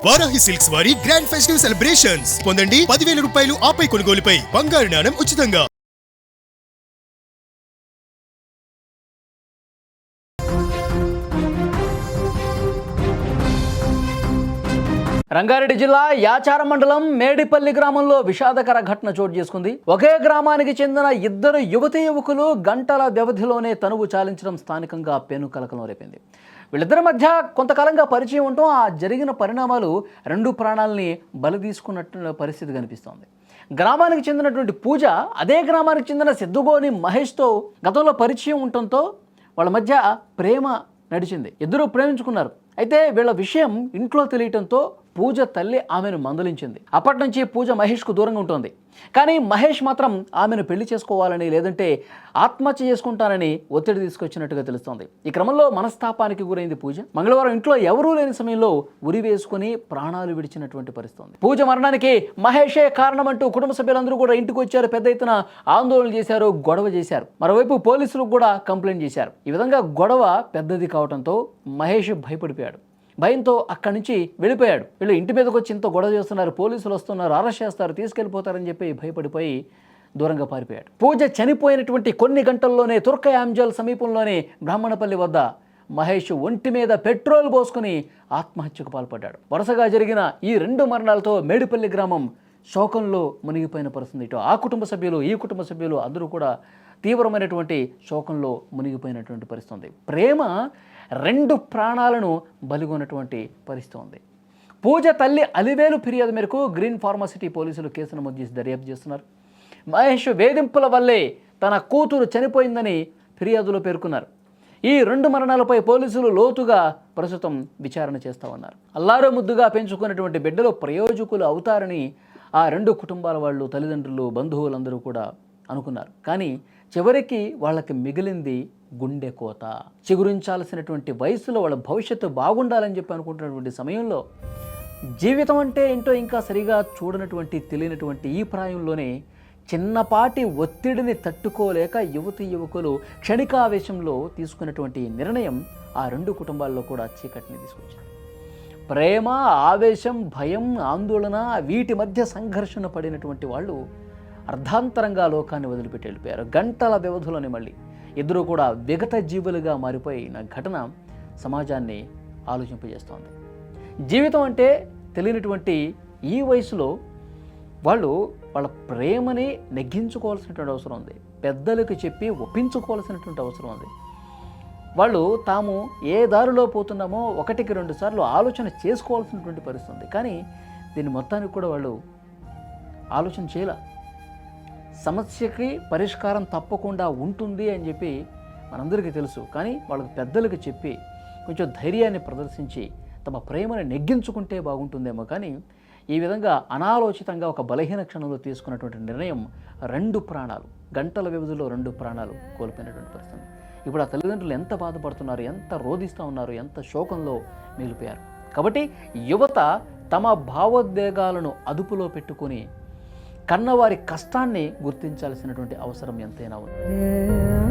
Varahi silks వారి grand festive celebrations పొందండి 10,000 రూపాయలు ఆపై కొనుగోలుపై బంగారు నాణెం ఉచితంగా. రంగారెడ్డి జిల్లా యాచారం మండలం మేడిపల్లి గ్రామంలో విషాదకర ఘటన చోటు చేసుకుంది. ఒకే గ్రామానికి చెందిన ఇద్దరు యువకులు గంటల వ్యవధిలోనే తనువు చాలించడం స్థానికంగా పెనుకలకలం రేపింది. వీళ్ళిద్దరి మధ్య కొంతకాలంగా పరిచయం ఉండటం, ఆ జరిగిన పరిణామాలు రెండు ప్రాణాలని బలి తీసుకున్నట్టు పరిస్థితి కనిపిస్తోంది. గ్రామానికి చెందినటువంటి పూజ అదే గ్రామానికి చెందిన సిద్ధుగోని మహేష్తో గతంలో పరిచయం ఉండటంతో వాళ్ళ మధ్య ప్రేమ నడిచింది. ఇద్దరూ ప్రేమించుకున్నారు. అయితే వీళ్ళ విషయం ఇంట్లో తెలియటంతో పూజ తల్లి ఆమెను మందలించింది. అప్పటి నుంచి పూజ మహేష్కు దూరంగా ఉంటుంది. కానీ మహేష్ మాత్రం ఆమెను పెళ్లి చేసుకోవాలని, లేదంటే ఆత్మహత్య చేసుకుంటానని ఒత్తిడి తీసుకొచ్చినట్టుగా తెలుస్తోంది. ఈ క్రమంలో మనస్తాపానికి గురైంది పూజ. మంగళవారం ఇంట్లో ఎవరూ లేని సమయంలో ఉరి వేసుకుని ప్రాణాలు విడిచినటువంటి పరిస్థితి. పూజ మరణానికి మహేషే కారణమంటూ కుటుంబ సభ్యులందరూ కూడా ఇంటికి వచ్చారు. పెద్ద ఎత్తున ఆందోళన చేశారు, గొడవ చేశారు. మరోవైపు పోలీసులకు కూడా కంప్లైంట్ చేశారు. ఈ విధంగా గొడవ పెద్దది కావడంతో మహేష్ భయపడిపోయాడు. భయంతో అక్కడి నుంచి వెళ్ళిపోయాడు. వీళ్ళు ఇంటి మీదకి వచ్చి ఇంత గొడవ చేస్తున్నారు, పోలీసులు వస్తున్నారు, అరెస్ట్ చేస్తారు, తీసుకెళ్ళిపోతారని చెప్పి భయపడిపోయి దూరంగా పారిపోయాడు. పూజ చనిపోయినటువంటి కొన్ని గంటల్లోనే తుర్కయాంజల్ సమీపంలోని బ్రాహ్మణపల్లి వద్ద మహేష్ ఒంటి మీద పెట్రోల్ పోసుకుని ఆత్మహత్యకు పాల్పడ్డాడు. వరుసగా జరిగిన ఈ రెండు మరణాలతో మేడిపల్లి గ్రామం శోకంలో మునిగిపోయిన పరిస్థితి. ఇటు ఆ కుటుంబ సభ్యులు, ఈ కుటుంబ సభ్యులు అందరూ కూడా తీవ్రమైనటువంటి శోకంలో మునిగిపోయినటువంటి పరిస్థితి ఉంది. ప్రేమ రెండు ప్రాణాలను బలిగొన్నటువంటి పరిస్థితి ఉంది. పూజ తల్లి అలివేలు ఫిర్యాదు మేరకు గ్రీన్ ఫార్మాసిటీ పోలీసులు కేసు నమోదు చేసి దర్యాప్తు చేస్తున్నారు. మహేష్ వేధింపుల వల్లే తన కూతురు చనిపోయిందని ఫిర్యాదులో పేర్కొన్నారు. ఈ రెండు మరణాలపై పోలీసులు లోతుగా ప్రస్తుతం విచారణ చేస్తూ ఉన్నారు. అల్లారో ముద్దుగా పెంచుకున్నటువంటి బిడ్డలు ప్రయోజకులు అవుతారని ఆ రెండు కుటుంబాల వాళ్ళు, తల్లిదండ్రులు, బంధువులందరూ కూడా అనుకున్నారు. కానీ చివరికి వాళ్ళకి మిగిలింది గుండె కోత. చిగురించాల్సినటువంటి వయసులో వాళ్ళ భవిష్యత్తు బాగుండాలని చెప్పి అనుకుంటున్నటువంటి సమయంలో జీవితం అంటే ఏంటో ఇంకా సరిగా చూడనటువంటి, తెలియనటువంటి ఈ ప్రాయంలోనే చిన్నపాటి ఒత్తిడిని తట్టుకోలేక యువకులు క్షణికావేశంలో తీసుకున్నటువంటి నిర్ణయం ఆ రెండు కుటుంబాల్లో కూడా చీకటిని తీసుకొచ్చింది. ప్రేమ, ఆవేశం, భయం, ఆందోళన వీటి మధ్య సంఘర్షణ పడినటువంటి వాళ్ళు అర్ధాంతరంగా లోకాన్ని వదిలిపెట్టి వెళ్ళిపోయారు. గంటల వ్యవధిలోనే మళ్ళీ ఇద్దరు కూడా విగత జీవులుగా మారిపోయిన ఘటన సమాజాన్ని ఆలోచింపజేస్తోంది. జీవితం అంటే తెలియనటువంటి ఈ వయసులో వాళ్ళు వాళ్ళ ప్రేమని నెగ్గించుకోవాల్సినటువంటి అవసరం ఉంది. పెద్దలకు చెప్పి ఒప్పించుకోవాల్సినటువంటి అవసరం ఉంది. వాళ్ళు తాము ఏ దారిలో పోతున్నామో ఒకటికి రెండు సార్లు ఆలోచన చేసుకోవాల్సినటువంటి పరిస్థితి ఉంది. కానీ దీన్ని మొత్తానికి కూడా వాళ్ళు ఆలోచన చేయలే. సమస్యకి పరిష్కారం తప్పకుండా ఉంటుంది అని చెప్పి మనందరికీ తెలుసు. కానీ వాళ్ళకి పెద్దలకు చెప్పి కొంచెం ధైర్యాన్ని ప్రదర్శించి తమ ప్రేమను నెగ్గించుకుంటే బాగుంటుందేమో. కానీ ఈ విధంగా అనాలోచితంగా ఒక బలహీన క్షణంలో తీసుకున్నటువంటి నిర్ణయం రెండు ప్రాణాలు, గంటల వ్యవధిలో రెండు ప్రాణాలు కోల్పోయినటువంటి పరిస్థితి. ఇప్పుడు ఆ తల్లిదండ్రులు ఎంత బాధపడుతున్నారు, ఎంత రోధిస్తూ ఉన్నారు, ఎంత శోకంలో మిగిలిపోయారు. కాబట్టి యువత తమ భావోద్వేగాలను అదుపులో పెట్టుకొని కన్నవారి కష్టాన్ని గుర్తించాల్సినటువంటి అవసరం ఎంతైనా ఉంది.